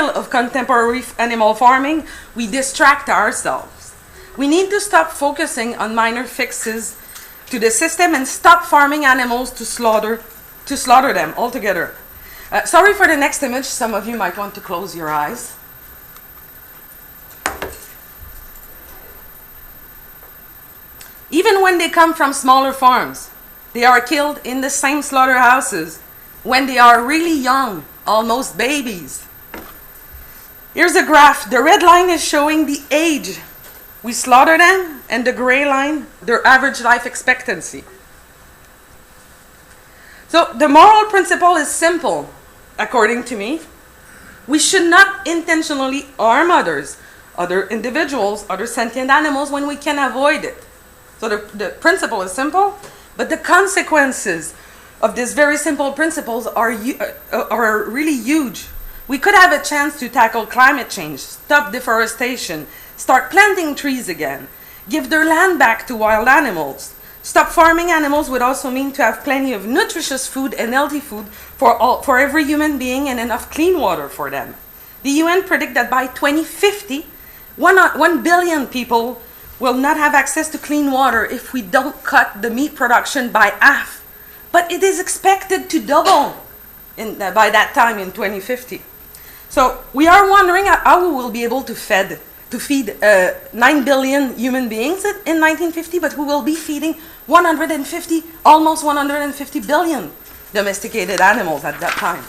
style of contemporary animal farming, we distract ourselves. We need to stop focusing on minor fixes to the system and stop farming animals to slaughter them altogether. Sorry for the next image. Some of you might want to close your eyes. Even when they come from smaller farms, they are killed in the same slaughterhouses when they are really young, almost babies. Here's a graph. The red line is showing the age we slaughter them, and the gray line, their average life expectancy. So the moral principle is simple, according to me. We should not intentionally harm others, other individuals, other sentient animals when we can avoid it. So the principle is simple, but the consequences of this very simple principles are really huge. We could have a chance to tackle climate change, stop deforestation, start planting trees again, give their land back to wild animals. Stop farming animals would also mean to have plenty of nutritious food and healthy food for every human being and enough clean water for them. The UN predict that by 2050, 1 billion people will not have access to clean water if we don't cut the meat production by half. But it is expected to double by that time in 2050. So we are wondering how we will be able to feed 9 billion human beings in 1950, but we will be feeding almost 150 billion domesticated animals at that time.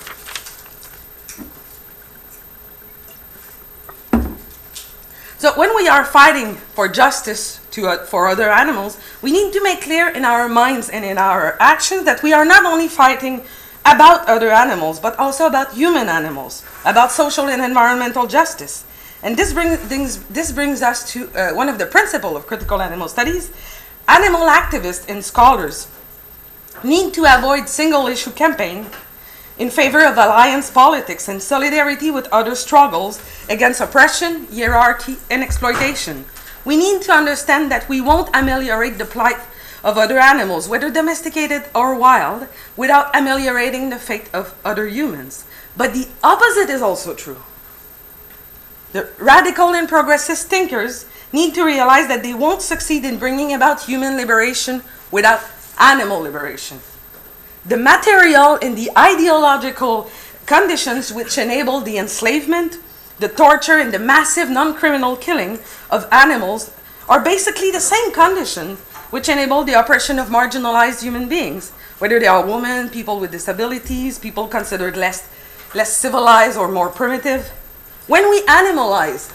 So when we are fighting for justice for other animals, we need to make clear in our minds and in our actions that we are not only fighting about other animals, but also about human animals, about social and environmental justice. And this brings us to one of the principles of critical animal studies. Animal activists and scholars need to avoid single-issue campaign in favor of alliance politics and solidarity with other struggles against oppression, hierarchy, and exploitation. We need to understand that we won't ameliorate the plight of other animals, whether domesticated or wild, without ameliorating the fate of other humans. But the opposite is also true. The radical and progressist thinkers need to realize that they won't succeed in bringing about human liberation without animal liberation. The material and the ideological conditions which enable the enslavement, the torture, and the massive non-criminal killing of animals are basically the same conditions which enable the oppression of marginalized human beings, whether they are women, people with disabilities, people considered less civilized or more primitive. When we animalize